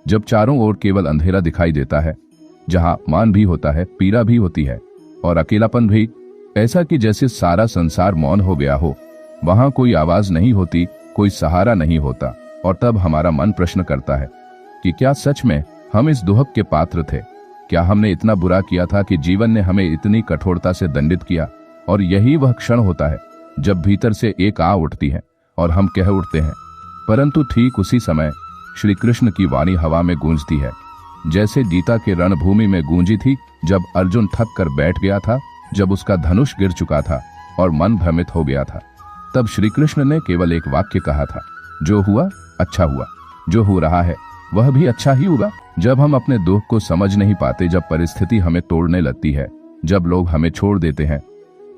जब चारों ओर केवल अंधेरा दिखाई देता है, जहां मान भी होता है, पीड़ा भी होती है और अकेलापन भी, ऐसा कि जैसे सारा संसार मौन हो गया हो। वहां कोई आवाज नहीं होती, कोई सहारा नहीं होता। और तब हमारा मन प्रश्न करता है कि क्या सच में हम इस दुहक के पात्र थे? क्या हमने इतना बुरा किया था कि जीवन ने हमें इतनी कठोरता से दंडित किया? और यही वह क्षण होता है जब भीतर से एक आह उठती है और हम कह उठते हैं। परंतु ठीक उसी समय श्री कृष्ण की वाणी हवा में गूंजती है, जैसे गीता के रणभूमि में गूंजी थी जब अर्जुन थक कर बैठ गया था, जब उसका धनुष गिर चुका था और मन भ्रमित हो गया था। तब श्री कृष्ण ने केवल एक वाक्य कहा था, जो हुआ अच्छा हुआ, जो हो रहा है वह भी अच्छा ही होगा। जब हम अपने दुख को समझ नहीं पाते, जब परिस्थिति हमें तोड़ने लगती है, जब लोग हमें छोड़ देते हैं,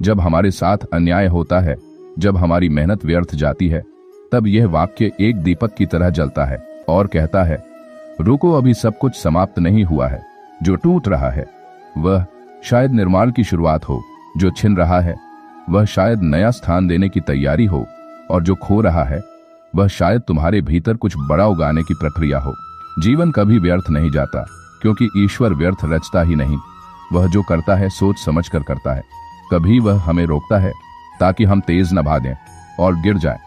जब हमारे साथ अन्याय होता है, जब हमारी मेहनत व्यर्थ जाती है, तब यह वाक्य एक दीपक की तरह जलता है और कहता है, रुको, अभी सब कुछ समाप्त नहीं हुआ है। जो टूट रहा है वह शायद निर्माण की शुरुआत हो, जो छिन रहा है वह शायद नया स्थान देने की तैयारी हो, और जो खो रहा है वह शायद तुम्हारे भीतर कुछ बड़ा उगाने की प्रक्रिया हो। जीवन कभी व्यर्थ नहीं जाता, क्योंकि ईश्वर व्यर्थ रचता ही नहीं। वह जो करता है सोच समझ कर करता है। कभी वह हमें रोकता है ताकि हम तेज न भागें और गिर जाएं।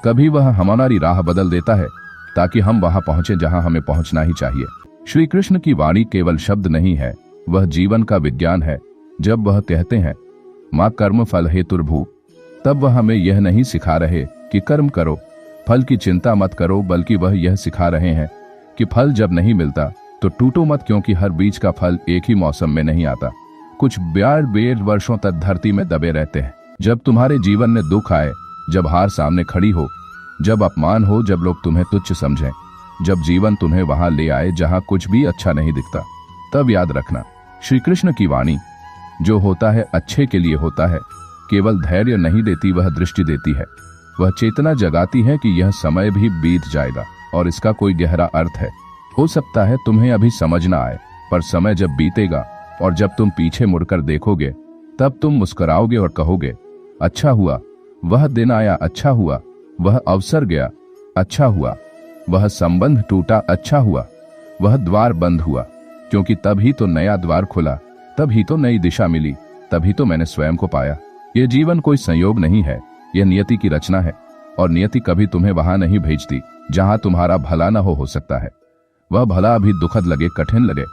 कभी वह हमारी राह बदल देता है ताकि हम वहां पहुंचे जहां हमें पहुंचना ही चाहिए। श्री कृष्ण की वाणी केवल शब्द नहीं है, वह जीवन का विज्ञान है। जब वह कहते हैं मां कर्म फल हेतुर्भू, तब वह हमें यह नहीं सिखा रहे कि कर्म करो, फल की चिंता मत करो, बल्कि वह यह सिखा रहे हैं कि फल जब नहीं मिलता तो टूटो मत, क्योंकि हर बीज का फल एक ही मौसम में नहीं आता। कुछ बेर वर्षों तक धरती में दबे रहते हैं। जब तुम्हारे जीवन में दुख आए, जब हार सामने खड़ी हो, जब अपमान हो, जब लोग तुम्हें तुच्छ समझें, जब जीवन तुम्हें वहां ले आए जहां कुछ भी अच्छा नहीं दिखता, तब याद रखना, श्री कृष्ण की वाणी जो होता है अच्छे के लिए होता है। केवल धैर्य नहीं देती, वह दृष्टि देती है। वह चेतना जगाती है कि यह समय भी बीत जाएगा और इसका कोई गहरा अर्थ है। हो सकता है तुम्हें अभी समझ ना आए, पर समय जब बीतेगा और जब तुम पीछे मुड़कर देखोगे, तब तुम मुस्कुराओगे और कहोगे, अच्छा हुआ, वह दिन आया, अच्छा हुआ, वह अवसर गया, अच्छा हुआ, वह संबंध टूटा, अच्छा हुआ, वह द्वार बंद हुआ, क्योंकि तभी तो नया द्वार खुला, तभी तो नई दिशा मिली, तभी तो मैंने स्वयं को पाया। यह जीवन कोई संयोग नहीं है, यह नियति की रचना है, और नियति कभी तुम्हें वहां नहीं भेजती जहां तुम्हारा भला न हो सकता है। वह भला अभी दुखद लगे, कठिन लगे,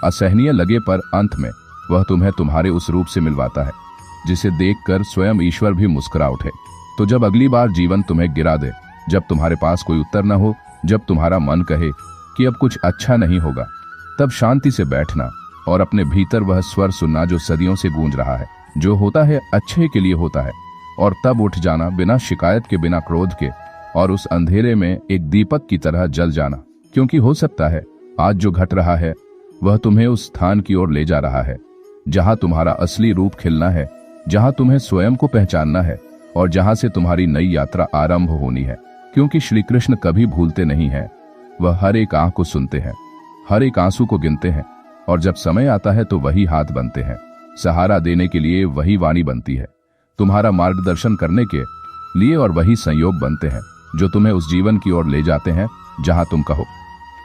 असहनीय लगे, पर अंत में वह तुम्हें तुम्हारे उस रूप से मिलवाता है जिसे देखकर स्वयं ईश्वर भी मुस्कुरा उठे। तो जब अगली बार जीवन तुम्हें गिरा दे, जब तुम्हारे पास कोई उत्तर न हो, जब तुम्हारा मन कहे कि अब कुछ अच्छा नहीं होगा, तब शांति से बैठना और अपने भीतर वह स्वर सुनना जो सदियों से गूंज रहा है, जो होता है अच्छे के लिए होता है, और तब उठ जाना बिना शिकायत के, बिना क्रोध के, और उस अंधेरे में एक दीपक की तरह जल जाना। क्योंकि हो सकता है आज जो घट रहा है वह तुम्हें उस स्थान की ओर ले जा रहा है जहां तुम्हारा असली रूप खिलना है, जहां तुम्हें स्वयं को पहचानना है और जहां से तुम्हारी नई यात्रा आरंभ होनी है। क्योंकि श्री कृष्ण कभी भूलते नहीं हैं, वह हर एक आंख को सुनते हैं, हर एक आंसू को गिनते हैं, और जब समय आता है तो वही हाथ बनते हैं, सहारा देने के लिए वही वाणी बनती है, तुम्हारा मार्गदर्शन करने के लिए, और वही संयोग बनते हैं जो तुम्हें उस जीवन की ओर ले जाते हैं जहां तुम कहो,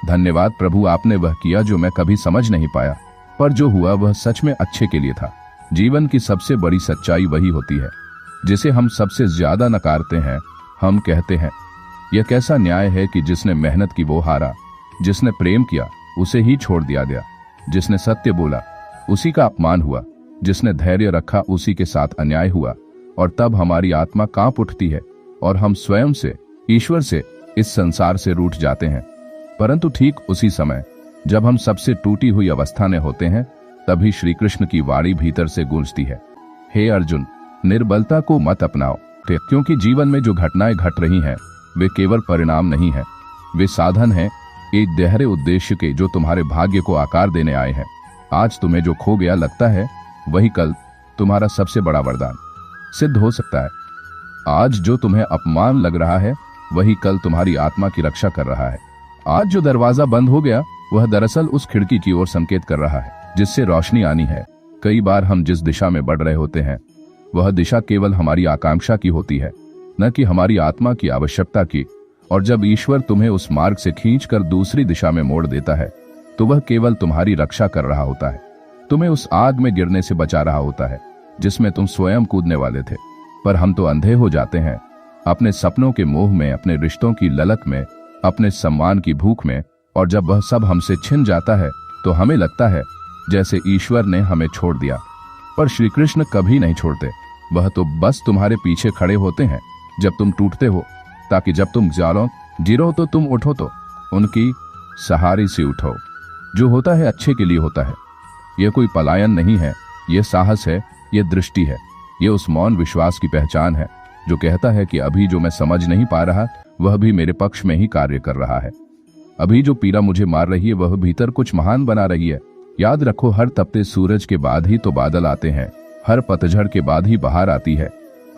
धन्यवाद प्रभु, आपने वह किया जो मैं कभी समझ नहीं पाया, पर जो हुआ वह सच में अच्छे के लिए था। जीवन की सबसे बड़ी सच्चाई वही होती है जिसे हम सबसे ज्यादा नकारते हैं। हम कहते हैं यह कैसा न्याय है कि जिसने मेहनत की वो हारा, जिसने प्रेम किया उसे ही छोड़ दिया गया, जिसने सत्य बोला उसी का अपमान हुआ, जिसने धैर्य रखा उसी के साथ अन्याय हुआ। और तब हमारी आत्मा कांप उठती है और हम स्वयं से, ईश्वर से, इस संसार से रूठ जाते हैं। परंतु ठीक उसी समय जब हम सबसे टूटी हुई अवस्था में होते हैं, तभी श्री कृष्ण की वाणी भीतर से गूंजती है, हे अर्जुन, निर्बलता को मत अपनाओ, क्योंकि जीवन में जो घटनाएं घट रही हैं वे केवल परिणाम नहीं है, वे साधन हैं एक गहरे उद्देश्य के जो तुम्हारे भाग्य को आकार देने आए हैं। आज तुम्हें जो खो गया लगता है वही कल तुम्हारा सबसे बड़ा वरदान सिद्ध हो सकता है। आज जो तुम्हें अपमान लग रहा है वही कल तुम्हारी आत्मा की रक्षा कर रहा है। आज जो दरवाजा बंद हो गया वह दरअसल उस खिड़की की ओर संकेत कर रहा है जिससे रोशनी आनी है। कई बार हम जिस दिशा में बढ़ रहे होते हैं वह दिशा केवल हमारी आकांक्षा की होती है, न कि हमारी आत्मा की आवश्यकता की, और जब ईश्वर तुम्हें उस मार्ग से खींचकर दूसरी दिशा में मोड़ देता है तो वह केवल तुम्हारी रक्षा कर रहा होता है, तुम्हें उस आग में गिरने से बचा रहा होता है जिसमें तुम स्वयं कूदने वाले थे। पर हम तो अंधे हो जाते हैं अपने सपनों के मोह में, अपने रिश्तों की ललक में, अपने सम्मान की भूख में, और जब वह सब हमसे छिन जाता है तो हमें लगता है जैसे ईश्वर ने हमें छोड़ दिया। पर श्री कृष्ण कभी नहीं छोड़ते, वह तो बस तुम्हारे पीछे खड़े होते हैं जब तुम टूटते हो, ताकि जब तुम गिरो तो तुम उठो, तो उनकी सहारे से उठो। जो होता है अच्छे के लिए होता है। यह कोई पलायन नहीं है, यह साहस है, यह दृष्टि है, यह उस मौन विश्वास की पहचान है जो कहता है कि अभी जो मैं समझ नहीं पा रहा वह भी मेरे पक्ष में ही कार्य कर रहा है। अभी जो पीड़ा मुझे मार रही है वह भीतर कुछ महान बना रही है। याद रखो, हर तपते सूरज के बाद ही तो बादल आते हैं, हर पतझड़ के बाद ही बहार आती है,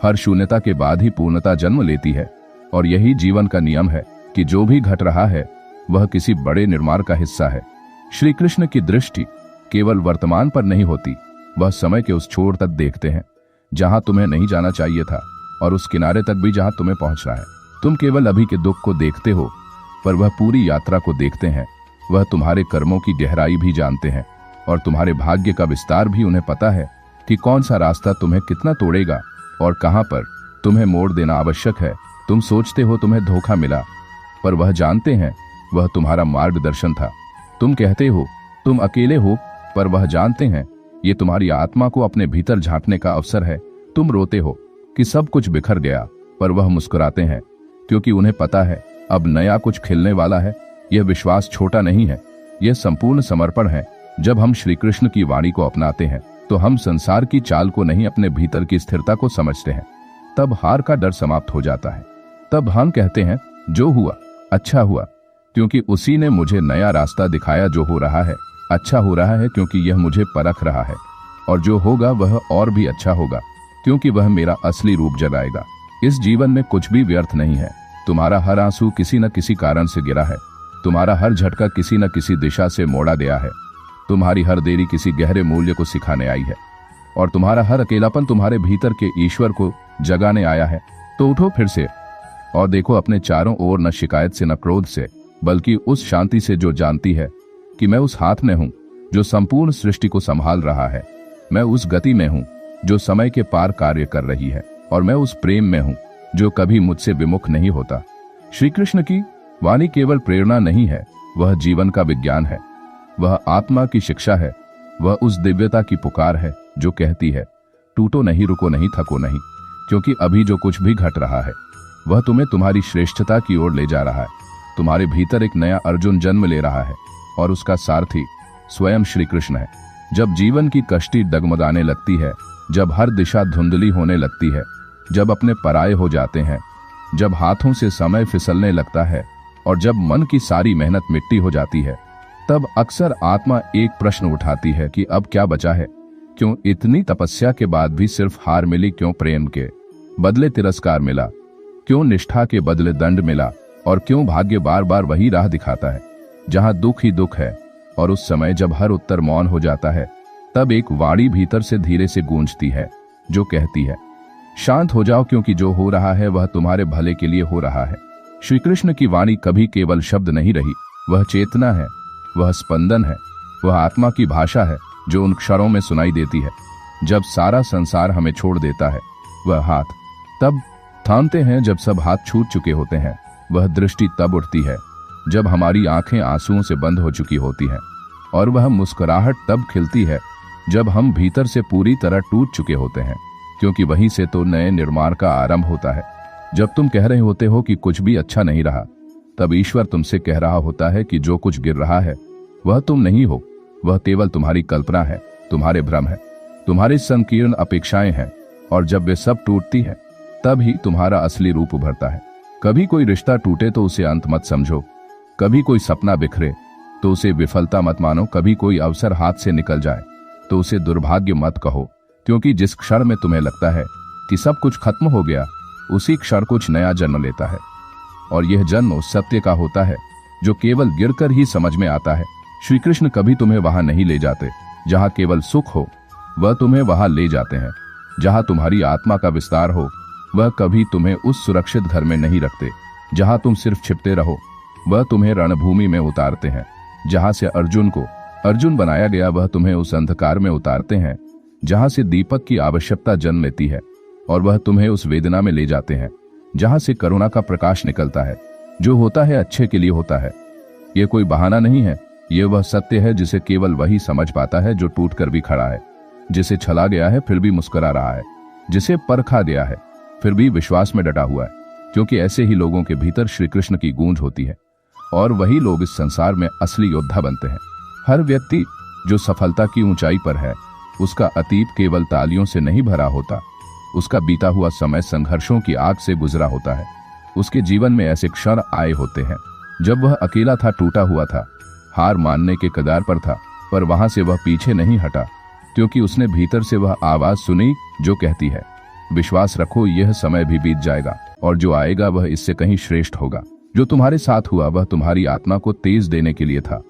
हर शून्यता के बाद ही पूर्णता जन्म लेती है। और यही जीवन का नियम है कि जो भी घट रहा है वह किसी बड़े निर्माण का हिस्सा है। श्री कृष्ण की दृष्टि केवल वर्तमान पर नहीं होती, वह समय के उस छोर तक देखते हैं जहां तुम्हें नहीं जाना चाहिए था, और उस किनारे तक भी जहां तुम्हें पहुंचना है। तुम केवल अभी के दुख को देखते हो, पर वह पूरी यात्रा को देखते हैं। वह तुम्हारे कर्मों की गहराई भी जानते हैं, और तुम्हारे भाग्य का विस्तार भी उन्हें पता है कि कौन सा रास्ता तुम्हें कितना तोड़ेगा और कहां पर तुम्हें मोड़ देना आवश्यक है। तुम सोचते हो तुम्हें धोखा मिला, पर वह जानते हैं वह तुम्हारा मार्गदर्शन था। तुम कहते हो तुम अकेले हो, पर वह जानते हैं ये तुम्हारी आत्मा को अपने भीतर झांकने का अवसर है। तुम रोते हो कि सब कुछ बिखर गया, पर वह मुस्कुराते हैं क्योंकि उन्हें पता है अब नया कुछ खिलने वाला है। यह विश्वास छोटा नहीं है, यह संपूर्ण समर्पण है। जब हम श्री कृष्ण की वाणी को अपनाते हैं तो हम संसार की चाल को नहीं, अपने भीतर की स्थिरता को समझते हैं। तब हार का डर समाप्त हो जाता है। तब हम कहते हैं जो हुआ अच्छा हुआ, क्योंकि उसी ने मुझे नया रास्ता दिखाया। जो हो रहा है अच्छा हो रहा है क्योंकि यह मुझे परख रहा है, और जो होगा वह और भी अच्छा होगा क्योंकि वह मेरा असली रूप जगाएगा। इस जीवन में कुछ भी व्यर्थ नहीं है। तुम्हारा हर आंसू किसी न किसी कारण से गिरा है, तुम्हारा हर झटका किसी न किसी दिशा से मोड़ा गया है, तुम्हारी हर देरी किसी गहरे मूल्य को सिखाने आई है, और तुम्हारा हर अकेलापन तुम्हारे भीतर के ईश्वर को जगाने आया है। तो उठो फिर से और देखो अपने चारों ओर, न शिकायत से न क्रोध से, बल्कि उस शांति से जो जानती है कि मैं उस हाथ में हूं जो संपूर्ण सृष्टि को संभाल रहा है। मैं उस गति में हूं जो समय के पार कार्य कर रही है, और मैं उस प्रेम में हूं जो कभी मुझसे विमुख नहीं होता। श्री कृष्ण की वाणी केवल प्रेरणा नहीं है, वह जीवन का विज्ञान है, वह आत्मा की शिक्षा है, वह उस दिव्यता की पुकार है जो कहती है टूटो नहीं, रुको नहीं, थको नहीं, क्योंकि अभी जो कुछ भी घट रहा है वह तुम्हें तुम्हारी श्रेष्ठता की ओर ले जा रहा है। तुम्हारे भीतर एक नया अर्जुन जन्म ले रहा है, और उसका सारथी स्वयं श्री कृष्ण है। जब जीवन की कश्ती डगमगाने लगती है, जब हर दिशा धुंधली होने लगती है, जब अपने पराये हो जाते हैं, जब हाथों से समय फिसलने लगता है, और जब मन की सारी मेहनत मिट्टी हो जाती है, तब अक्सर आत्मा एक प्रश्न उठाती है कि अब क्या बचा है। क्यों इतनी तपस्या के बाद भी सिर्फ हार मिली? क्यों प्रेम के बदले तिरस्कार मिला? क्यों निष्ठा के बदले दंड मिला? और क्यों भाग्य बार बार वही राह दिखाता है जहां दुख ही दुख है? और उस समय जब हर उत्तर मौन हो जाता है, तब एक वाणी भीतर से धीरे से गूंजती है जो कहती है शांत हो जाओ, क्योंकि जो हो रहा है वह तुम्हारे भले के लिए हो रहा है। श्री कृष्ण की वाणी कभी केवल शब्द नहीं रही, वह चेतना है, वह स्पंदन है, वह आत्मा की भाषा है जो उन क्षणों में सुनाई देती है जब सारा संसार हमें छोड़ देता है। वह हाथ तब थामते हैं जब सब हाथ छूट चुके होते हैं, वह दृष्टि तब उठती है जब हमारी आंखें आंसुओं से बंद हो चुकी होती हैं, और वह मुस्कुराहट तब खिलती है जब हम भीतर से पूरी तरह टूट चुके होते हैं, क्योंकि वहीं से तो नए निर्माण का आरंभ होता है। जब तुम कह रहे होते हो कि कुछ भी अच्छा नहीं रहा, तब ईश्वर तुमसे कह रहा होता है कि जो कुछ गिर रहा है वह तुम नहीं हो, वह केवल तुम्हारी कल्पना है, तुम्हारे भ्रम है, तुम्हारी संकीर्ण अपेक्षाएं हैं, और जब वे सब टूटती हैं तब ही तुम्हारा असली रूप उभरता है। कभी कोई रिश्ता टूटे तो उसे अंत मत समझो, कभी कोई सपना बिखरे तो उसे विफलता मत मानो, कभी कोई अवसर हाथ से निकल जाए तो उसे दुर्भाग्य मत कहो, क्योंकि जिस क्षण में तुम्हें लगता है कि सब कुछ खत्म हो गया, उसी क्षण कुछ नया जन्म लेता है। और यह जन्म उस सत्य का होता है जो केवल गिरकर ही समझ में आता है। श्री कृष्ण कभी तुम्हें वहां नहीं ले जाते जहां केवल सुख हो, वह तुम्हें वहां ले जाते हैं जहां तुम्हारी आत्मा का विस्तार हो। वह कभी तुम्हें उस सुरक्षित घर में नहीं रखते जहां तुम सिर्फ छिपते रहो वह तुम्हें रणभूमि में उतारते हैं। जहां से अर्जुन को अर्जुन बनाया गया वह तुम्हें उस अंधकार में उतारते हैं जहां से दीपक की आवश्यकता जन्म लेती है, और वह तुम्हें उस वेदना में ले जाते हैं जहां से करुणा का प्रकाश निकलता है। जो होता है अच्छे के लिए होता है। यह कोई बहाना नहीं है, यह वह सत्य है जिसे केवल वही समझ पाता है जो टूट कर भी खड़ा है, जिसे छला गया है फिर भी मुस्कुरा रहा है, जिसे परखा गया है फिर भी विश्वास में डटा हुआ है। क्योंकि ऐसे ही लोगों के भीतर श्री कृष्ण की गूंज होती है, और वही लोग इस संसार में असली योद्धा बनते हैं। हर व्यक्ति जो सफलता की ऊंचाई पर है, उसका अतीत केवल तालियों से नहीं भरा होता, उसका बीता हुआ समय संघर्षों की आग से गुजरा होता है। उसके जीवन में ऐसे क्षण आए होते हैं जब वह अकेला था, टूटा हुआ था, हार मानने के कगार पर था, पर वहां से वह पीछे नहीं हटा, क्योंकि उसने भीतर से वह आवाज सुनी जो कहती है, विश्वास रखो यह समय भी बीत जाएगा और जो आएगा वह इससे कहीं श्रेष्ठ होगा। जो तुम्हारे साथ हुआ वह तुम्हारी आत्मा को तेज देने के लिए था,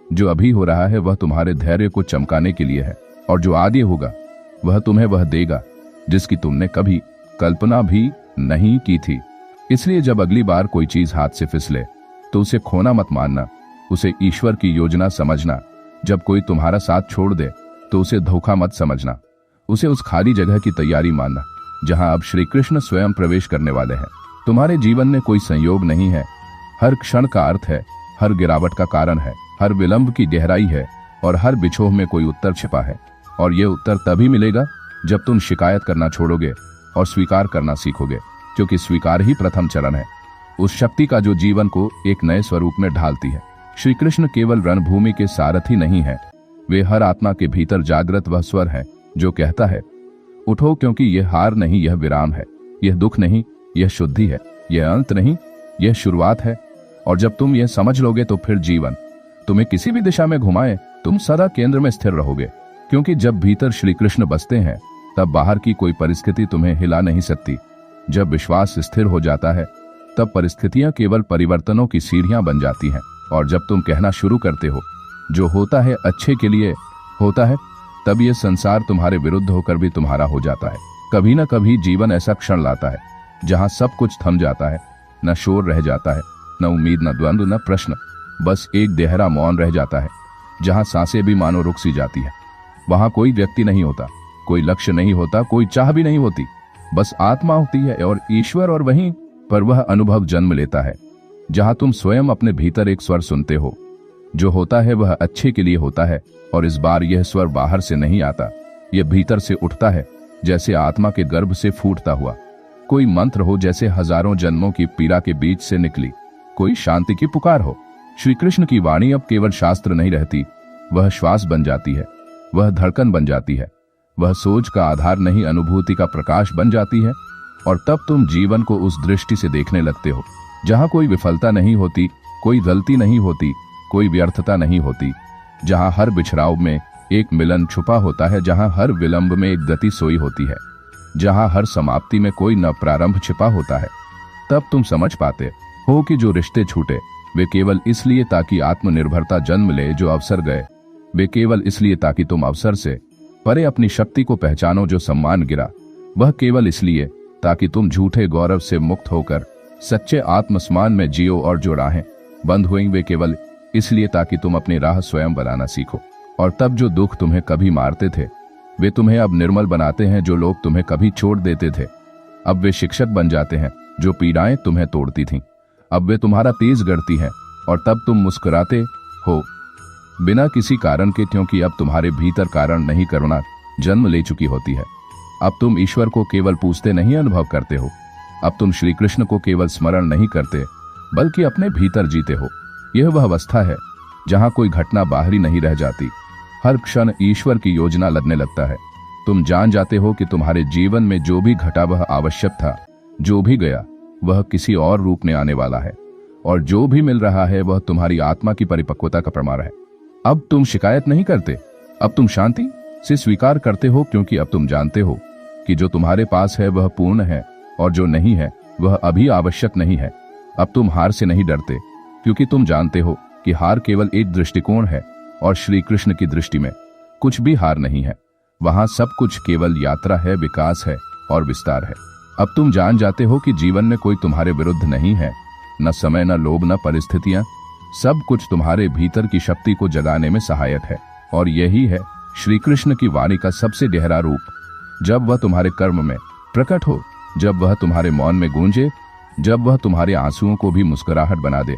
जो अभी हो रहा है वह तुम्हारे धैर्य को चमकाने के लिए है, और जो आगे होगा वह तुम्हें वह देगा जिसकी तुमने कभी कल्पना भी नहीं की थी। इसलिए जब अगली बार कोई चीज हाथ से फिसले तो उसे खोना मत मानना, उसे ईश्वर की योजना समझना। जब कोई तुम्हारा साथ छोड़ दे तो उसे धोखा मत समझना, उसे उस खाली जगह की तैयारी मानना जहां अब श्री कृष्ण स्वयं प्रवेश करने वाले हैं। तुम्हारे जीवन में कोई संयोग नहीं है, हर क्षण का अर्थ है, हर गिरावट का कारण है, हर विलंब की गहराई है, और हर बिछोह में कोई उत्तर छिपा है। और यह उत्तर तभी मिलेगा जब तुम शिकायत करना छोड़ोगे और स्वीकार करना सीखोगे, क्योंकि स्वीकार ही प्रथम चरण है उस शक्ति का जो जीवन को एक नए स्वरूप में ढालती है। श्री कृष्ण केवल रणभूमि के सारथी नहीं है, वे हर आत्मा के भीतर जागृत वह स्वर है जो कहता है, उठो, क्योंकि यह हार नहीं, यह विराम है, यह दुख नहीं, यह शुद्धि है, यह अंत नहीं, यह शुरुआत है। और जब तुम यह समझ लोगे तो फिर जीवन तुम्हें किसी भी दिशा में घुमाए, तुम सदा केंद्र में स्थिर रहोगे। क्योंकि जब भीतर श्री कृष्ण बसते हैं तब बाहर की कोई परिस्थिति तुम्हें हिला नहीं सकती। जब विश्वास स्थिर हो जाता है तब परिस्थितियां केवल परिवर्तनों की सीढ़ियां बन जाती हैं। और जब तुम कहना शुरू करते हो जो होता है अच्छे के लिए होता है, तब यह संसार तुम्हारे विरुद्ध होकर भी तुम्हारा हो जाता है। कभी न कभी जीवन ऐसा क्षण लाता है जहां सब कुछ थम जाता है, न शोर रह जाता है, न उम्मीद, न द्वंद्व, न प्रश्न, बस एक गहरा मौन रह जाता है जहां सांसें भी मानो रुक सी जाती है। वहां कोई व्यक्ति नहीं होता, कोई लक्ष्य नहीं होता, कोई चाह भी नहीं होती, बस आत्मा होती है और ईश्वर, और वहीं पर वह अनुभव जन्म लेता है जहां तुम स्वयं अपने भीतर एक स्वर सुनते हो, जो होता है वह अच्छे के लिए होता है। और इस बार यह स्वर बाहर से नहीं आता, यह भीतर से उठता है, जैसे आत्मा के गर्भ से फूटता हुआ कोई मंत्र हो, जैसे हजारों जन्मों की पीड़ा के बीच से निकली कोई शांति की पुकार हो। श्री कृष्ण की वाणी अब केवल शास्त्र नहीं रहती, वह श्वास बन जाती है, वह धड़कन बन जाती है, वह सोच का आधार नहीं, अनुभूति का प्रकाश बन जाती है। और तब तुम जीवन को उस दृष्टि से देखने लगते हो जहां कोई विफलता नहीं होती, कोई गलती नहीं होती, कोई व्यर्थता नहीं होती, जहां हर बिछड़ाव में एक मिलन छुपा होता है, जहां हर विलंब में एक गति सोई होती है, जहां हर समाप्ति में कोई न प्रारंभ छिपा होता है। तब तुम समझ पाते हो कि जो रिश्ते छूटे वे केवल इसलिए ताकि आत्मनिर्भरता जन्म ले, जो अवसर गए वे केवल इसलिए ताकि तुम अवसर से परे अपनी शक्ति को पहचानो, जो सम्मान गिरा वह केवल इसलिए ताकि तुम झूठे गौरव से मुक्त होकर सच्चे आत्मस्मान में जियो, और जो राहें बंद हुई वे केवल इसलिए ताकि तुम अपनी राह स्वयं बनाना सीखो। और तब जो दुख तुम्हें कभी मारते थे वे तुम्हें अब निर्मल बनाते हैं, जो लोग तुम्हें कभी छोड़ देते थे अब वे शिक्षक बन जाते हैं, जो पीड़ाएं तुम्हें तोड़ती थीं अब वे तुम्हारा तेज गढ़ती हैं। और तब तुम मुस्कुराते हो बिना किसी कारण के, क्योंकि अब तुम्हारे भीतर कारण नहीं करुणा जन्म ले चुकी होती है। अब तुम ईश्वर को केवल पूछते नहीं अनुभव करते हो, अब तुम श्री कृष्ण को केवल स्मरण नहीं करते बल्कि अपने भीतर जीते हो। यह वह अवस्था है जहां कोई घटना बाहरी नहीं रह जाती, हर क्षण ईश्वर की योजना लगने लगता है। तुम जान जाते हो कि तुम्हारे जीवन में जो भी घटा वह आवश्यक था, जो भी गया वह किसी और रूप में आने वाला है, और जो भी मिल रहा है वह तुम्हारी आत्मा की परिपक्वता का प्रमाण है। अब तुम शिकायत नहीं करते, अब तुम शांति से स्वीकार करते हो, क्योंकि अब तुम जानते हो कि जो तुम्हारे पास है वह पूर्ण है और जो नहीं है वह अभी आवश्यक नहीं है। अब तुम हार से नहीं डरते, क्योंकि तुम जानते हो कि हार केवल एक दृष्टिकोण है, और श्री कृष्ण की दृष्टि में कुछ भी हार नहीं है, वहां सब कुछ केवल यात्रा है, विकास है और विस्तार है। अब तुम जान जाते हो कि जीवन में कोई तुम्हारे विरुद्ध नहीं है, न समय, न लोभ, न परिस्थितियां, सब कुछ तुम्हारे भीतर की शक्ति को जगाने में सहायक है। और यही है श्री कृष्ण की वाणी का सबसे गहरा रूप। जब वह तुम्हारे कर्म में प्रकट हो, जब वह तुम्हारे मौन में गूंजे, जब वह तुम्हारे आंसुओं को भी मुस्कुराहट बना दे,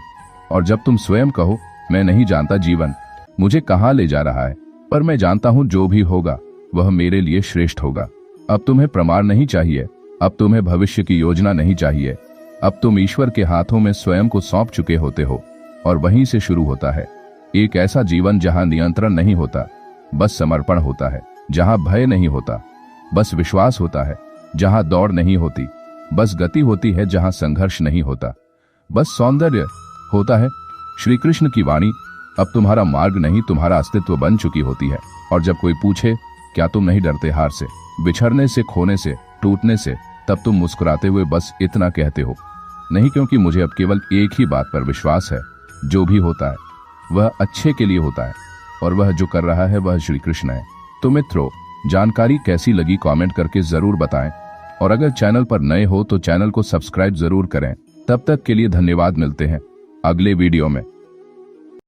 और जब तुम स्वयं कहो, मैं नहीं जानता जीवन मुझे कहाँ ले जा रहा है, पर मैं जानता हूं जो भी होगा वह मेरे लिए श्रेष्ठ होगा। अब तुम्हें प्रमाण नहीं चाहिए, अब तुम्हें भविष्य की योजना नहीं चाहिए। अब तुम ईश्वर के हाथों में स्वयं को सौंप चुके होते हो, और वहीं से शुरू होता है एक ऐसा जीवन जहां नियंत्रण नहीं होता, बस समर्पण होता है, जहां भय नहीं होता, बस विश्वास होता है, जहां दौड़ नहीं होती, बस गति होती है, जहां संघर्ष नहीं होता, बस सौंदर्य होता है। श्री कृष्ण की वाणी अब तुम्हारा मार्ग नहीं, तुम्हारा अस्तित्व बन चुकी होती है। और जब कोई पूछे, क्या तुम नहीं डरते हार से, बिछड़ने से, खोने से, टूटने से, तब तुम मुस्कुराते हुए बस इतना कहते हो, नहीं, क्योंकि मुझे अब केवल एक ही बात पर विश्वास है, जो भी होता है वह अच्छे के लिए होता है, और वह जो कर रहा है वह श्री कृष्ण है। तो मित्रों, जानकारी कैसी लगी कमेंट करके जरूर बताएं, और अगर चैनल पर नए हो तो चैनल को सब्सक्राइब जरूर करें। तब तक के लिए धन्यवाद, मिलते हैं अगले वीडियो में।